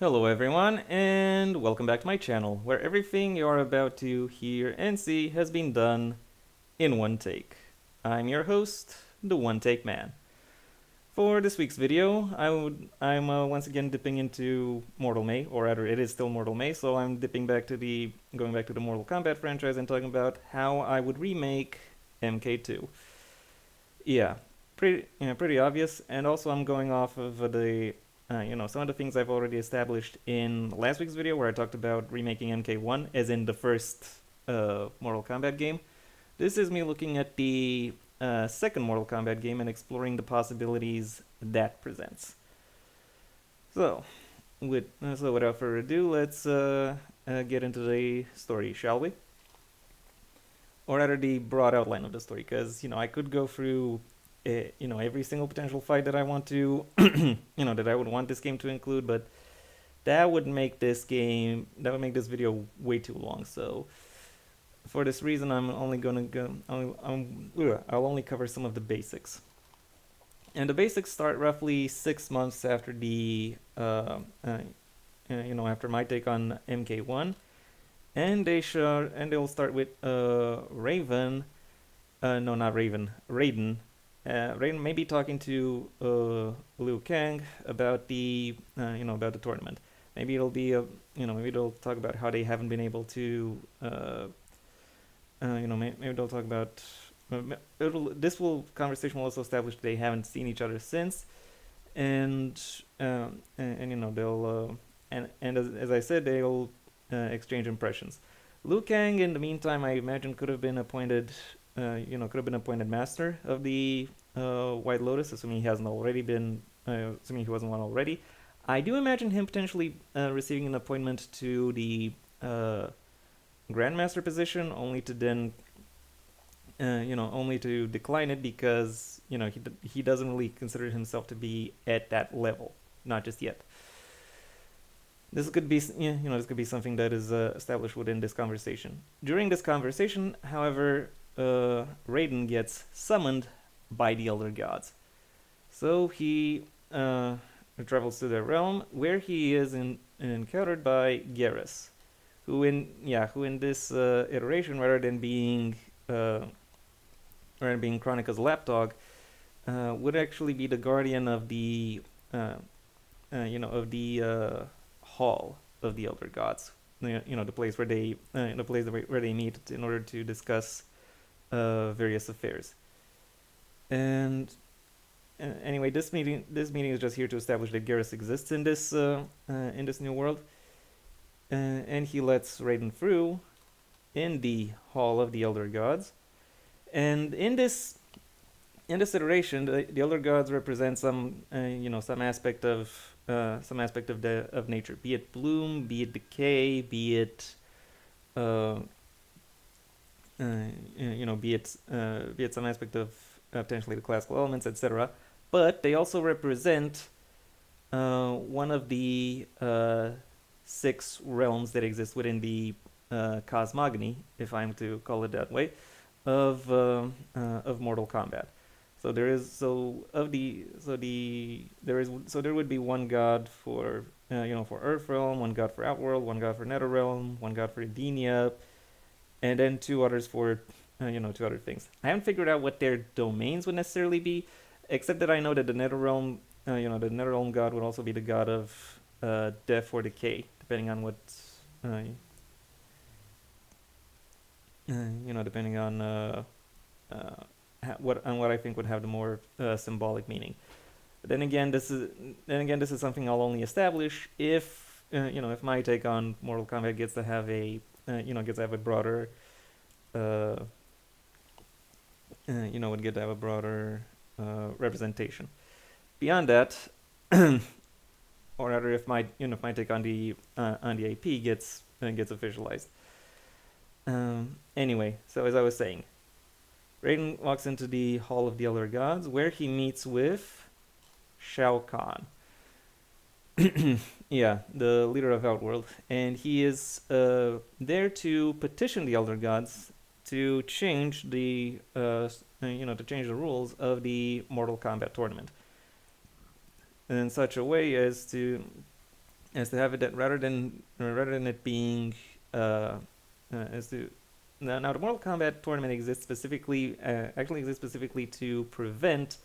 Hello everyone, and welcome back to my channel, where everything you are about to hear and see has been done in one take. I'm your host, the One Take Man. For this week's video, I'm once again dipping into Mortal May, or rather, it is still Mortal May, so I'm going back to the Mortal Kombat franchise and talking about how I would remake MK2. Yeah, pretty obvious. And also, I'm going off of some of the things I've already established in last week's video, where I talked about remaking MK1, as in the first Mortal Kombat game. This is me looking at the second Mortal Kombat game and exploring the possibilities that presents. So, without further ado, let's get into the story, shall we? Or rather, the broad outline of the story, because I could go through every single potential fight that I want to that I would want this game to include, but that would make this video way too long. So for this reason, I'm only gonna go I'll only cover some of the basics. And the basics start roughly 6 months after after my take on MK1, and they'll start with Raven. No, not Raven. Raiden. Raiden may be talking to Liu Kang about about the tournament. Maybe it'll be maybe they'll talk about how they haven't been able to maybe they'll talk about conversation will also establish they haven't seen each other since, and they'll as I said, they'll exchange impressions. Liu Kang, in the meantime, I imagine could have been appointed master of the White Lotus, assuming he hasn't already been, assuming he wasn't one already. I do imagine him potentially receiving an appointment to the Grandmaster position, only to then, only to decline it because he doesn't really consider himself to be at that level, not just yet. This could be something that is established within this conversation. During this conversation, however, Raiden gets summoned by the Elder Gods. So he travels to their realm, where he is encountered by Geras, who in this iteration, rather than being Kronika's lapdog, would actually be the guardian of the hall of the Elder Gods. The place where they meet in order to discuss various affairs. And anyway, this meeting is just here to establish that Geras exists in this new world, and he lets Raiden through in the Hall of the Elder Gods. And in this iteration, the Elder Gods represent some aspect of nature, be it bloom, be it decay, be it be it some aspect of potentially the classical elements, etc. But they also represent one of the 6 realms that exist within the cosmogony, if I'm to call it that way, of Mortal Kombat. So there would be one god for for Earthrealm, one god for Outworld, one god for Netherrealm, one god for Edenia, and then 2 others for 2 other things. I haven't figured out what their domains would necessarily be, except that I know that the Netherrealm, the Netherrealm god would also be the god of death or decay, depending on what depending on what I think would have the more symbolic meaning. But then again, this is something I'll only establish if if my take on Mortal Kombat gets to have a broader would get to have a broader representation. Beyond that, or rather, if my take on the AP gets officialized. Anyway, so as I was saying, Raiden walks into the Hall of the Elder Gods, where he meets with Shao Kahn. Yeah, the leader of Outworld, and he is there to petition the Elder Gods to change the rules of the Mortal Kombat tournament in such a way as to is to have it that rather than it being as to now the Mortal Kombat tournament exists specifically actually exists specifically to prevent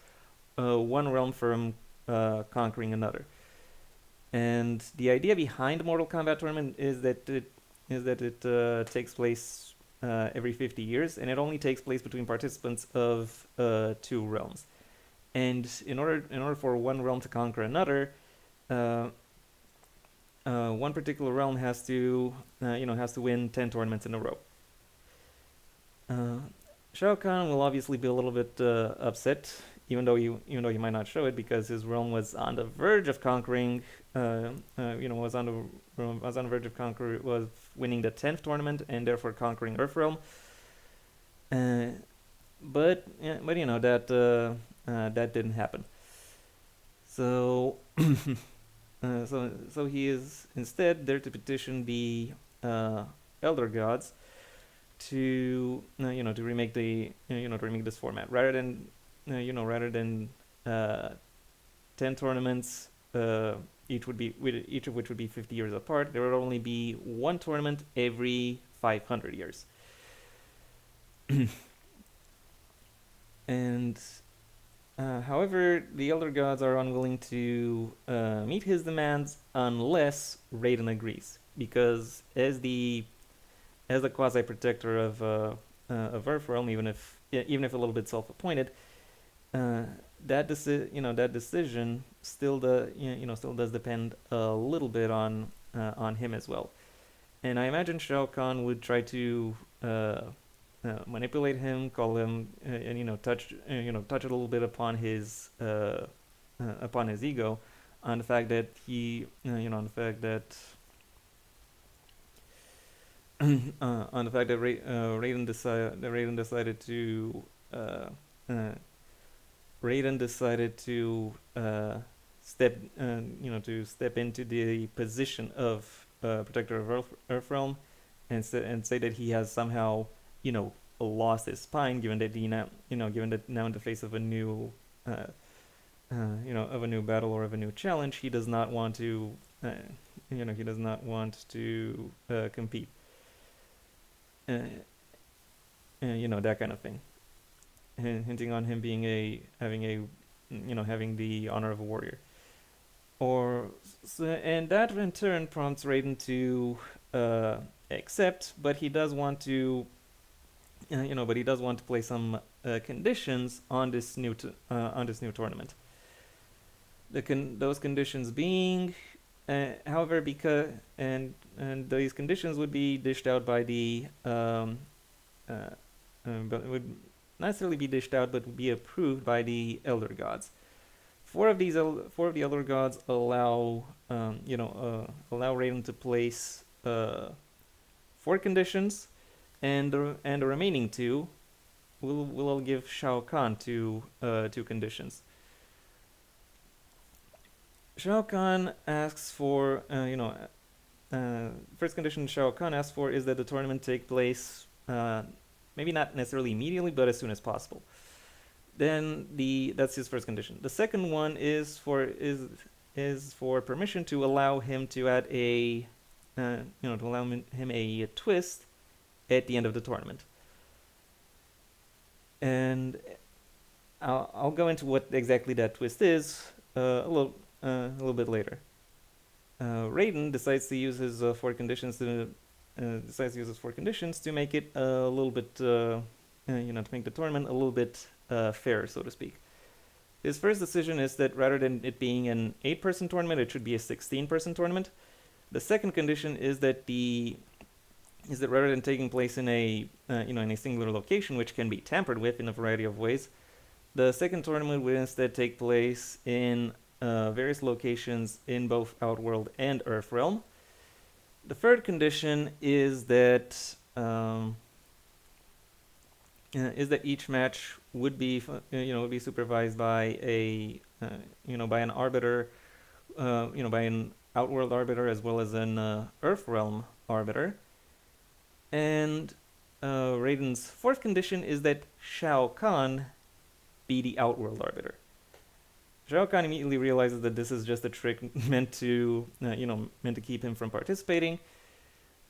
one realm from conquering another. And the idea behind the Mortal Kombat tournament is that it takes place every 50 years, and it only takes place between participants of two realms. And in order for one realm to conquer another, uh, one particular realm has to win 10 tournaments in a row. Uh, Shao Kahn will obviously be a little bit upset, even though he might not show it, because his realm was on the verge of conquering. Was on the verge of was winning the 10th tournament and therefore conquering Earthrealm. Uh, but that didn't happen. So so he is instead there to petition the elder gods to remake this format rather than 10 tournaments, each of which would be 50 years apart. There would only be one tournament every 500 years. And however, the elder gods are unwilling to meet his demands unless Raiden agrees, because as the quasi protector of Earthrealm, even if a little bit self-appointed, uh, that decision still does depend a little bit on him as well. And I imagine Shao Kahn would try to manipulate him, call him, and touch a little bit upon his ego, on the fact that uh, uh, Raiden decided to step into the position of protector of Earthrealm, and say that he has somehow lost his spine, given that now in the face of a new battle or of a new challenge, he does not want to compete. Uh, that kind of thing, hinting on him being having the honor of a warrior. And that in turn prompts Raiden to accept, but he does want to place some conditions on this new tournament. Those conditions being, however, because and these conditions would be dished out by the but would not necessarily be dished out, but would be approved by the elder gods. Four of the elder gods allow Raiden to place four conditions, and the remaining two will give Shao Kahn two conditions. Shao Kahn asks for first condition Shao Kahn asks for is that the tournament take place maybe not necessarily immediately, but as soon as possible. Then that's his first condition. The second one is for permission to allow him to add a twist at the end of the tournament. And I'll go into what exactly that twist is a little bit later. Raiden decides to use his four conditions to make it a little bit to make the tournament a little bit fair, so to speak. His first decision is that rather than it being an 8-person tournament, it should be a 16-person tournament. The second condition is that rather than taking place in a singular location, which can be tampered with in a variety of ways, the second tournament will instead take place in various locations in both Outworld and Earthrealm. The third condition is that each match would be supervised by by an arbiter, by an Outworld arbiter as well as an Earthrealm arbiter. And Raiden's fourth condition is that Shao Kahn be the Outworld arbiter. Shao Kahn immediately realizes that this is just a trick meant to, meant to keep him from participating,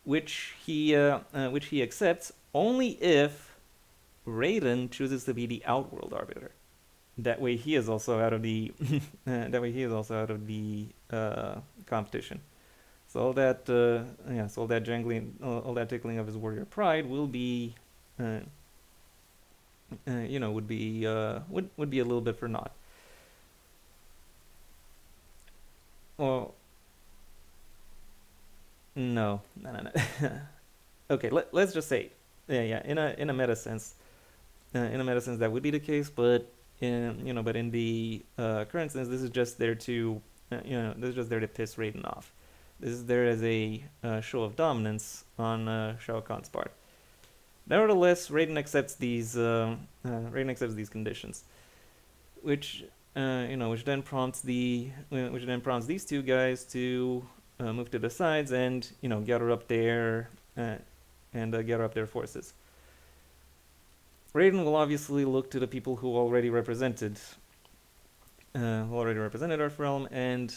which he accepts only if Raiden chooses to be the Outworld Arbiter. That way, he is also out of the competition. So all that jangling, all that tickling of his warrior pride will be, uh, would be a little bit for naught. Well, no. Okay, let's just say, yeah, in a meta sense, that would be the case, but in the current sense, this is just there to, this is just there to piss Raiden off. This is there as a show of dominance on Shao Kahn's part. Nevertheless, Raiden accepts these conditions, which which then prompts these two guys to move to the sides and uh, gather up their forces. Raiden will obviously look to the people who already represented Earthrealm, and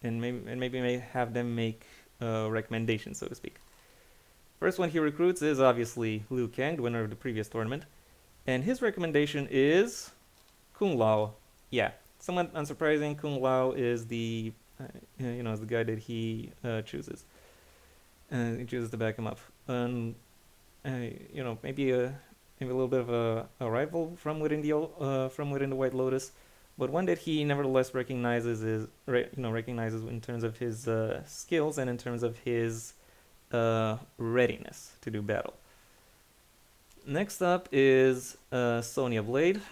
maybe may have them make a recommendation, so to speak. First one he recruits is obviously Liu Kang, the winner of the previous tournament, and his recommendation is Kung Lao. Yeah, somewhat unsurprising. Kung Lao is the is the guy that he chooses. He chooses to back him up, and maybe a little bit of a rival from within the White Lotus, but one that he nevertheless recognizes in terms of his skills and in terms of his readiness to do battle. Next up is Sonya Blade.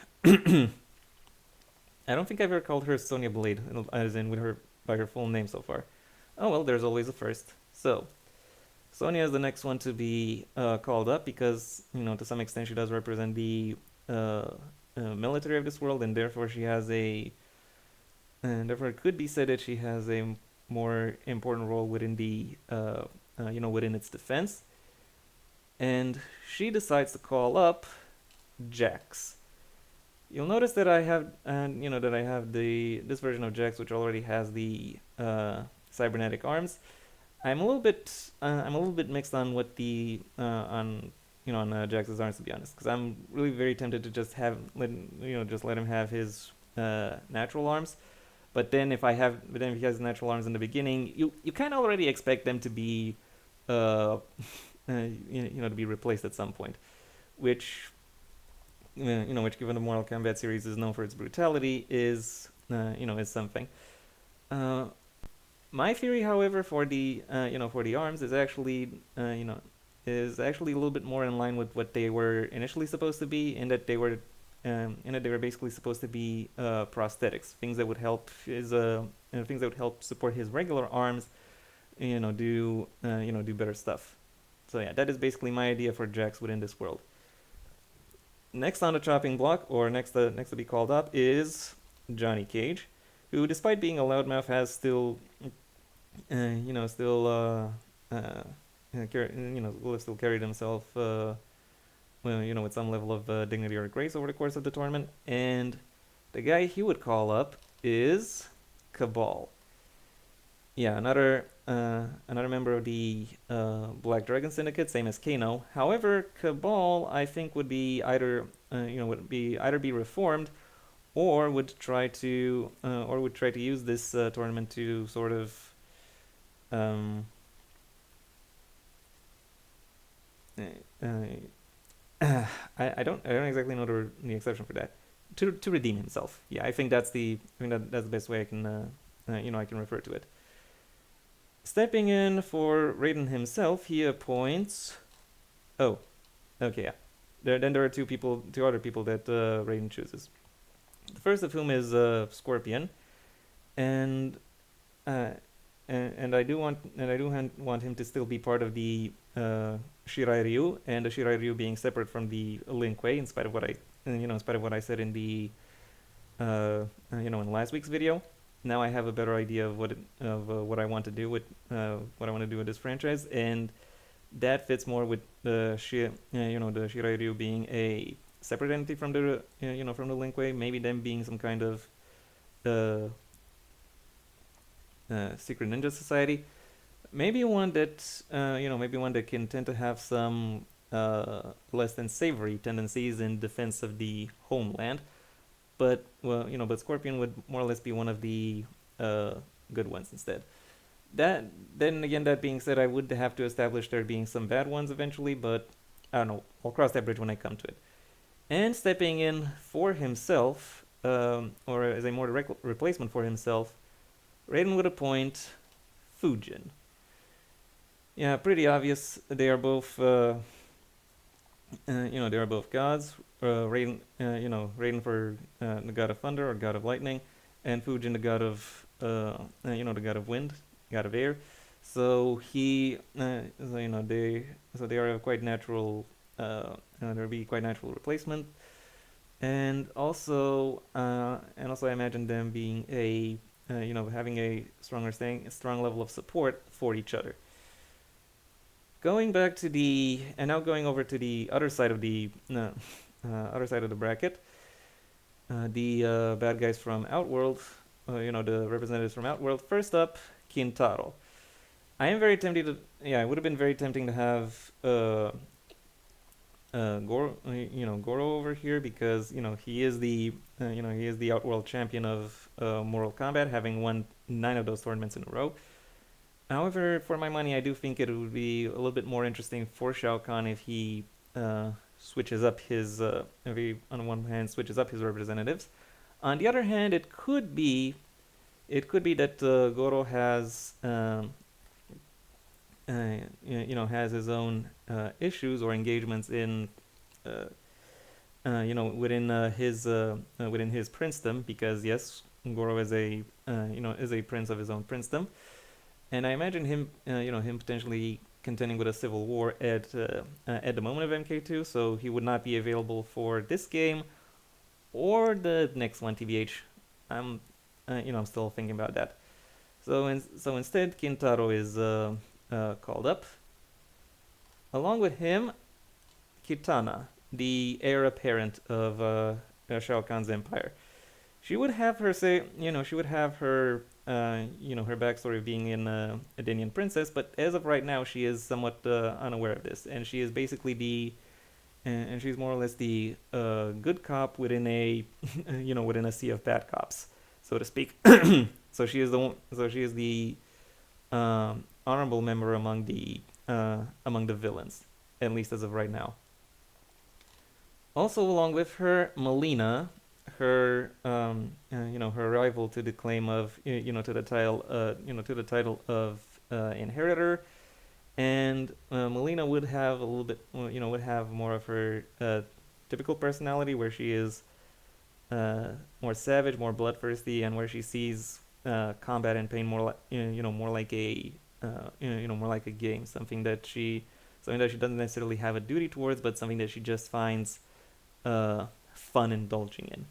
I don't think I've ever called her Sonya Blade, as in with her by her full name so far. Oh well, there's always a first. So, Sonya is the next one to be called up because, to some extent she does represent the military of this world, and therefore it could be said that she has a more important role within the, within its defense. And she decides to call up Jax. You'll notice that I have, this version of Jax, which already has the cybernetic arms. I'm a little bit mixed on what the on Jax's arms, to be honest, because I'm really very tempted to just let him have his natural arms. But then if he has natural arms in the beginning, you kind of already expect them to be to be replaced at some point, which which, given the Mortal Kombat series is known for its brutality, is something. My theory, however, for the arms is actually a little bit more in line with what they were initially supposed to be, in that they were basically supposed to be prosthetics, things that would help support his regular arms, do better stuff. So yeah, that is basically my idea for Jax within this world. Next on the chopping block, or next to be called up, is Johnny Cage, who, despite being a loudmouth, has still carried himself with some level of dignity or grace over the course of the tournament. And the guy he would call up is Cabal. Yeah, another member of the Black Dragon Syndicate, same as Kano. However, Cabal, I think, would be either be reformed, or would try to use this tournament to sort of I don't exactly know the exception for that. To redeem himself. Yeah, I think that's the best way I can I can refer to it. Stepping in for Raiden himself, he appoints. Oh, okay, yeah. There are two other people that Raiden chooses. The first of whom is Scorpion, and I do want him to still be part of the Shirai Ryu, and the Shirai Ryu being separate from the Lin Kuei, in spite of what I said in the in last week's video. Now I have a better idea of what I want to do with this franchise, and that fits more with the Shirai Ryu being a separate entity from the from the Lin Kuei, maybe them being some kind of uh, secret ninja society. Maybe one that maybe one that can tend to have some less than savory tendencies in defense of the homeland. But well, but Scorpion would more or less be one of the uh, good ones instead. That then again, that being said, I would have to establish there being some bad ones eventually, but I don't know. I'll cross that bridge when I come to it. And stepping in for himself, or as a more direct replacement for himself, Raiden would appoint Fujin. Yeah, pretty obvious. They are both, they are both gods. Raiden, Raiden for the god of thunder or god of lightning, and Fujin the god of, the god of wind, god of air. So they are a quite natural. There would be quite natural replacement, and also I imagine them being having a strong level of support for each other. Going back to now going over to the other side of the bracket, the bad guys from Outworld, the representatives from Outworld. First up, Kintaro. I am very tempted to, yeah, it would have been very tempting to have Goro over here because he is the Outworld champion of Mortal Kombat, having won 9 of those tournaments in a row. However, for my money, I do think it would be a little bit more interesting for Shao Kahn if he switches up his, if he on one hand switches up his representatives. On the other hand, it could be that Goro has, has his own issues or engagements in, within his princedom, because yes, Goro is a prince of his own princedom. And I imagine him potentially contending with a civil war at the moment of MK2, so he would not be available for this game or the next one. TBH, I'm still thinking about that. So instead, Kintaro is called up. Along with him, Kitana, the heir apparent of Shao Kahn's empire. She would have her her backstory of being a Denian princess, but as of right now, she is somewhat unaware of this, and she is basically and she's more or less the good cop within a, within a sea of bad cops, so to speak. So she is the honorable member among the villains, at least as of right now. Also, along with her, Melina, her her rival to the claim of to the title of inheritor, and Melina would have a little bit would have more of her typical personality, where she is more savage, more bloodthirsty, and where she sees combat and pain more like more like a more like a game, something that she doesn't necessarily have a duty towards, but something that she just finds fun indulging in.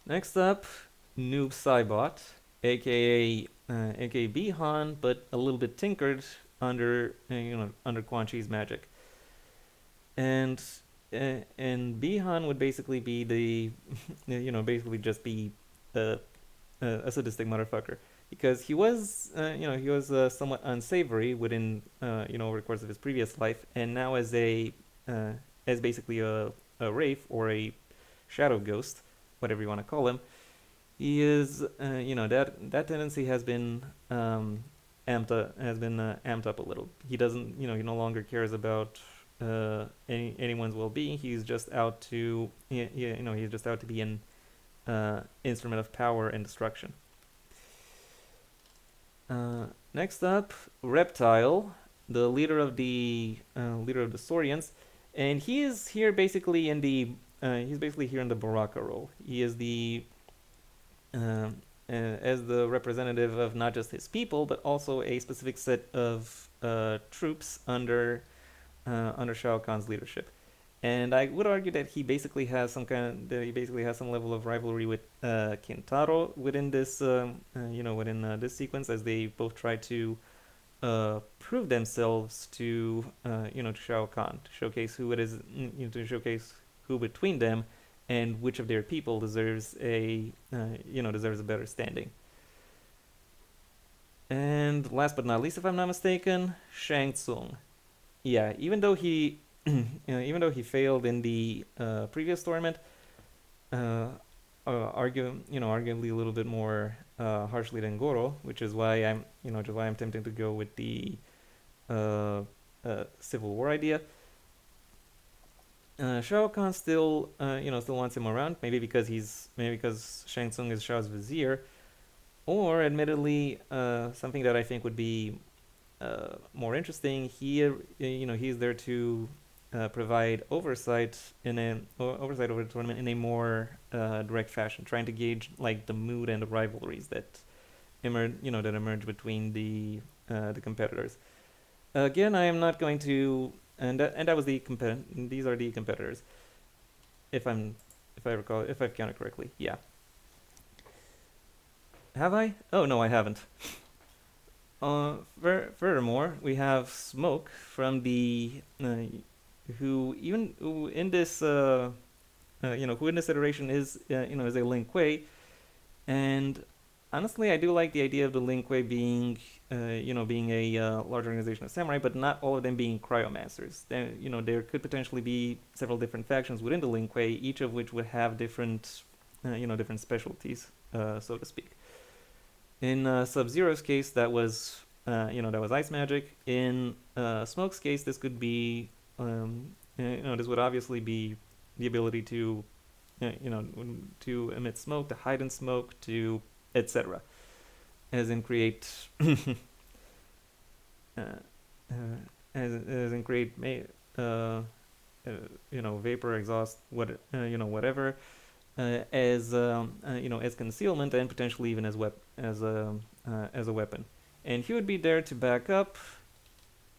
Next up, Noob Saibot, aka Bihan, but a little bit tinkered under under Quan Chi's magic. And Bihan would basically be the basically just be a sadistic motherfucker, because he was somewhat unsavory within over the course of his previous life, and now as basically a wraith or a shadow ghost, whatever you want to call him, he is that tendency has been amped up a little. He doesn't he no longer cares about anyone's well-being. He's just out to he's just out to be an instrument of power and destruction. Next up, Reptile, the leader of the Saurians, and he is here basically in the Baraka role. He is the as the representative of not just his people, but also a specific set of troops under Shao Kahn's leadership. And I would argue that he basically has some level of rivalry with Kintaro within this this sequence, as they both try to prove themselves to to Shao Kahn, to showcase who it is, to showcase who between them and which of their people deserves deserves a better standing. And last but not least, if I'm not mistaken, Shang Tsung. Yeah, even though he even though he failed in the previous tournament, uh, arguably a little bit more harshly than Goro, which is why I'm tempted to go with the uh, Civil War idea. Shao Kahn still still wants him around, maybe because Shang Tsung is Shao's vizier, or admittedly something that I think would be more interesting. He's there to provide oversight oversight over the tournament in a more direct fashion, trying to gauge like the mood and the rivalries that emerge between the competitors. Again, I am not going to, and that was these are the competitors, if I recall, if I've counted correctly. Yeah, have I? Oh no, I haven't. Furthermore, we have Smoke from the who in this who in this iteration is is a Lin Kuei, and honestly, I do like the idea of the Lin Kuei being being a large organization of samurai, but not all of them being cryomancers. There could potentially be several different factions within the Lin Kuei, each of which would have different different specialties, so to speak. In Sub-Zero's case, that was ice magic. In Smoke's case, this could be this would obviously be the ability to to emit smoke, to hide in smoke, to etc. As in create uh, as in create vapor, exhaust, whatever, as concealment and potentially even as a weapon. And he would be there to back up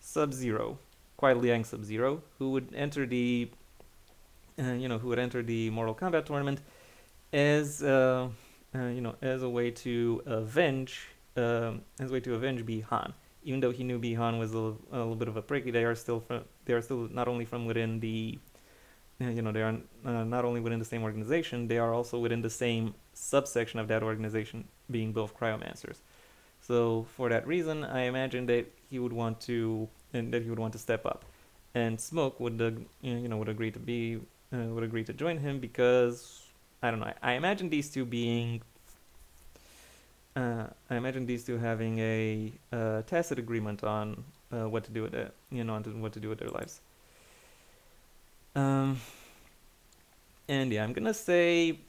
Sub-Zero, Kuai Liang Sub-Zero, who would enter the Mortal Kombat tournament as as a way to avenge Bi-Han. Even though he knew Bi-Han was a little bit of a pricky, they are still not only from within the they are not only within the same organization, they are also within the same subsection of that organization, being both cryomancers. So for that reason, I imagine that he would want to step up, and Smoke would would agree to join him because I don't know. I imagine these two being. I imagine these two having a tacit agreement on what to do with it, on what to do with their lives. And yeah, I'm gonna say,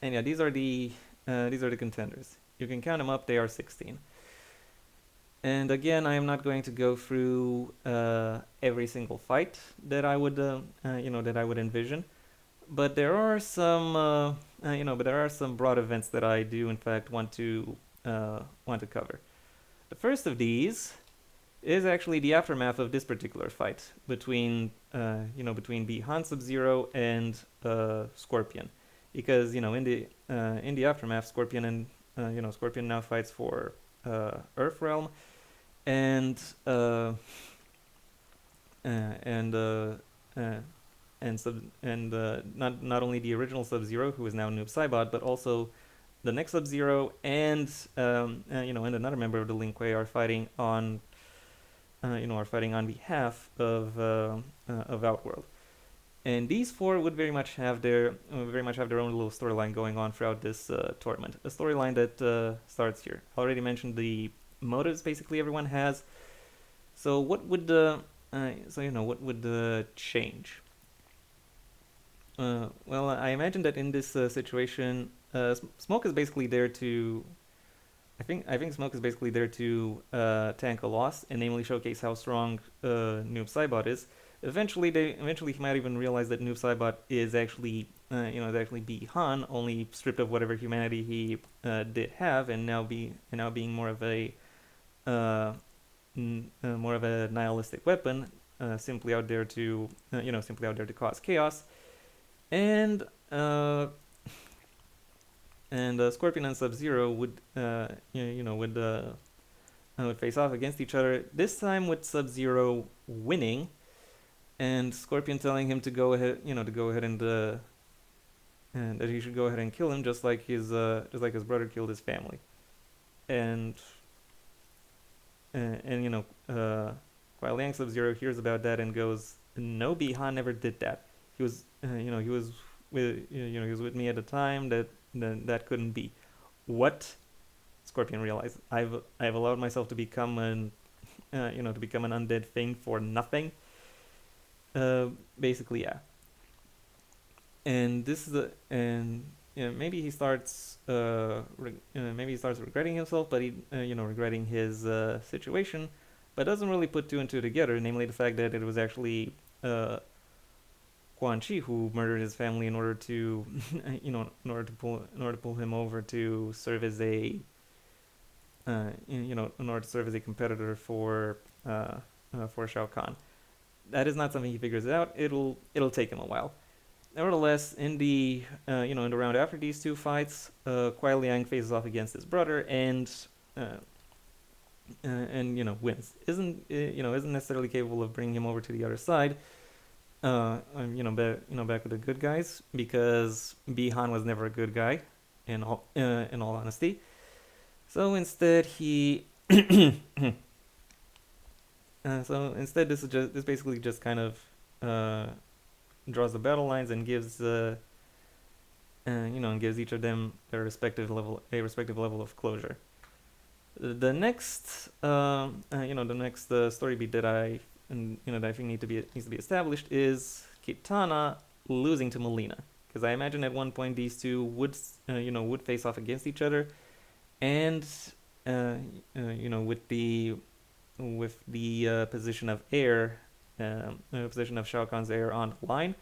and yeah, these are the contenders. You can count them up; they are 16. And again, I am not going to go through every single fight that I would envision, but there are some broad events that I do in fact want to cover. The first of these is actually the aftermath of this particular fight between between Bi-Han Sub-Zero and Scorpion, because in the aftermath, Scorpion and Scorpion now fights for Earthrealm, and and not only the original Sub-Zero, who is now Noob Saibot, but also the next Sub-Zero and and another member of the Lin Kuei are fighting on behalf of Outworld. And these four would very much have their own little storyline going on throughout this tournament. A storyline that starts here. I already mentioned the motives basically everyone has. So what would what would change? Well, I imagine that in this situation, Smoke is basically there to. I think Smoke is basically there to tank a loss and namely showcase how strong Noob Saibot is. Eventually he might even realize that Noob Saibot is actually Bi-Han, only stripped of whatever humanity he did have, and now being more of a nihilistic weapon, simply out there to cause chaos. And Scorpion and Sub-Zero would would face off against each other. This time with Sub-Zero winning, and Scorpion telling him to go ahead and that he should go ahead and kill him, just like his brother killed his family. And Kuai Liang Sub-Zero hears about that and goes, "No, Bihan never did that. He was, he was he was with me at the time. That couldn't be." What? Scorpion realized, I've allowed myself to become an undead thing for nothing. Basically, yeah. And this is maybe he starts regretting himself, but regretting his situation, but doesn't really put two and two together. Namely, the fact that it was actually Quan Chi who murdered his family in order to in order to pull him over to serve as a in order to serve as a competitor for Shao Kahn. That is not something he figures out. It'll take him a while. Nevertheless, in the in the round after these two fights, Kuai Liang faces off against his brother and wins. Isn't necessarily capable of bringing him over to the other side. Back with the good guys, because Bihan was never a good guy, in all honesty. So instead, he this basically just kind of draws the battle lines and gives gives each of them a respective level of closure. The next story beat that I think needs to be established is Kitana losing to Melina, because I imagine at one point these two would face off against each other, and with the position of position of Shao Kahn's heir on the line.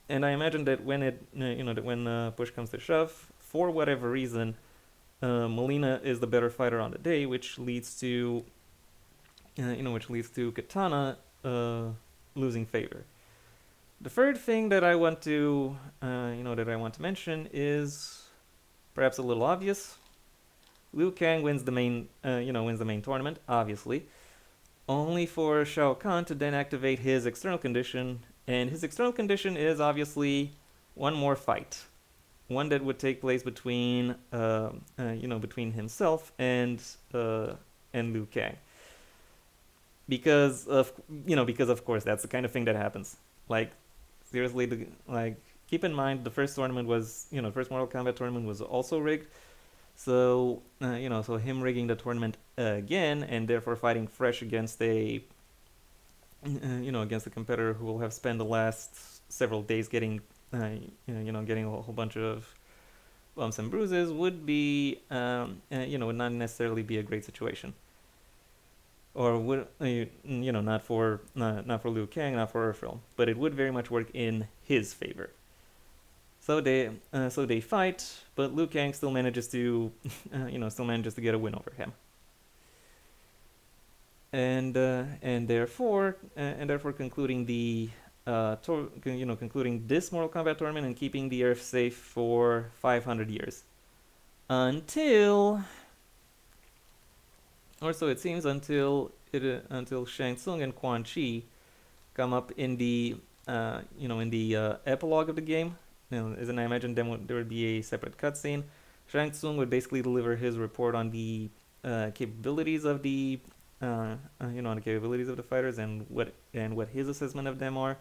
And I imagine that when push comes to shove, for whatever reason, Melina is the better fighter on the day, which leads to Kitana losing favor. The third thing that I want to mention is perhaps a little obvious. Liu Kang wins the main tournament, obviously, only for Shao Kahn to then activate his external condition, and his external condition is obviously one more fight, one that would take place between himself and Liu Kang, because of course that's the kind of thing that happens. Like, seriously, keep in mind the first tournament was first Mortal Kombat tournament was also rigged. So so him rigging the tournament again, and therefore fighting fresh against a competitor who will have spent the last several days getting getting a whole bunch of bumps and bruises, would be would not necessarily be a great situation, or would not for Liu Kang, not for Earthrealm, but it would very much work in his favor. So they fight, but Liu Kang still manages to get a win over him, and therefore concluding the concluding this Mortal Kombat tournament and keeping the Earth safe for 500 years, until so it seems, until Shang Tsung and Quan Chi come up in the epilogue of the game. As in, I imagine there would be a separate cutscene. Shang Tsung would basically deliver his report on the capabilities of the fighters and what his assessment of them are,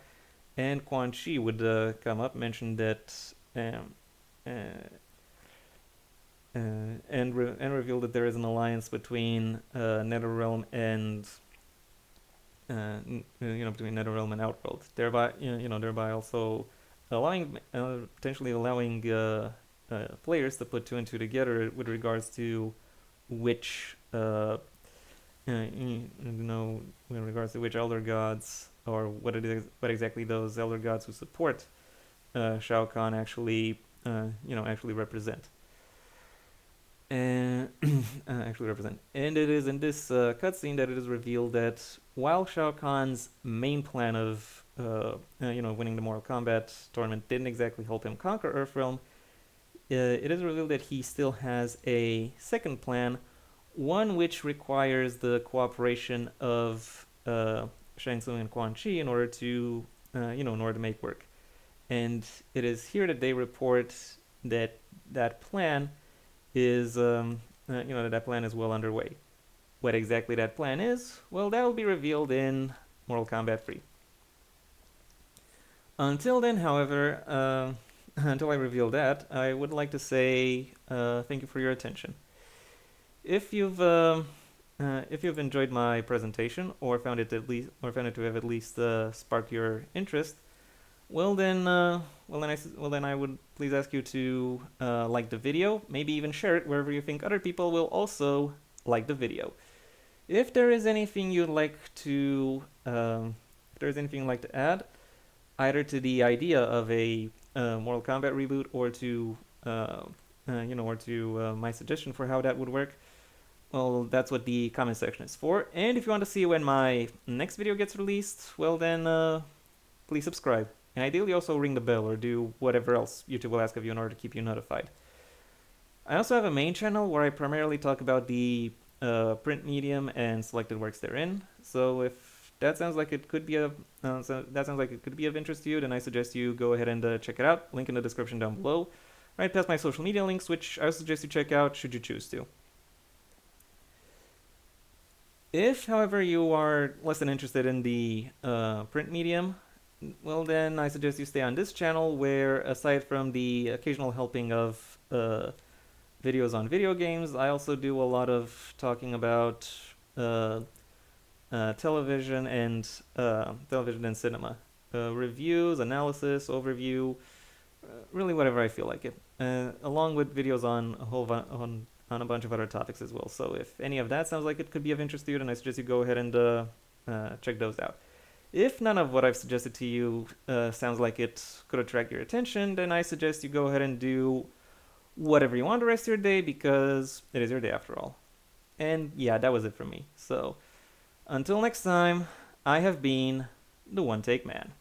and Quan Chi would come up, mention that and reveal that there is an alliance between NetherRealm and between NetherRealm and Outworld, thereby also potentially allowing players to put two and two together with regards to which with regards to which elder gods, or what exactly those elder gods who support Shao Kahn actually represent. And and it is in this cutscene that it is revealed that while Shao Kahn's main plan of winning the Mortal Kombat tournament didn't exactly help him conquer Earthrealm, it is revealed that he still has a second plan, one which requires the cooperation of Shang Tsung and Quan Chi in order to make work. and it is here that they report that that plan is that plan is well underway. What exactly that plan is, well, that will be revealed in Mortal Kombat 3. Until then, however, until I reveal that, I would like to say thank you for your attention. If you've enjoyed my presentation or found it to have at least sparked your interest, well then I would please ask you to like the video, maybe even share it wherever you think other people will also like the video. If there is anything you'd like to if there's anything you'd like to add, either to the idea of a Mortal Kombat reboot or to my suggestion for how that would work, well, that's what the comment section is for. And if you want to see when my next video gets released, well then please subscribe. And ideally also ring the bell or do whatever else YouTube will ask of you in order to keep you notified. I also have a main channel where I primarily talk about the print medium and selected works therein. So if that sounds like it could be of interest to you, then I suggest you go ahead and check it out. Link in the description down below. Right past my social media links, which I suggest you check out should you choose to. If, however, you are less than interested in the print medium, well then I suggest you stay on this channel where, aside from the occasional helping of videos on video games, I also do a lot of talking about television and cinema. Reviews, analysis, overview, really whatever I feel like it. Along with videos on a bunch of other topics as well. So if any of that sounds like it could be of interest to you, then I suggest you go ahead and check those out. If none of what I've suggested to you sounds like it could attract your attention, then I suggest you go ahead and do whatever you want the rest of your day, because it is your day after all. And yeah, that was it from me. So until next time, I have been the One Take Man.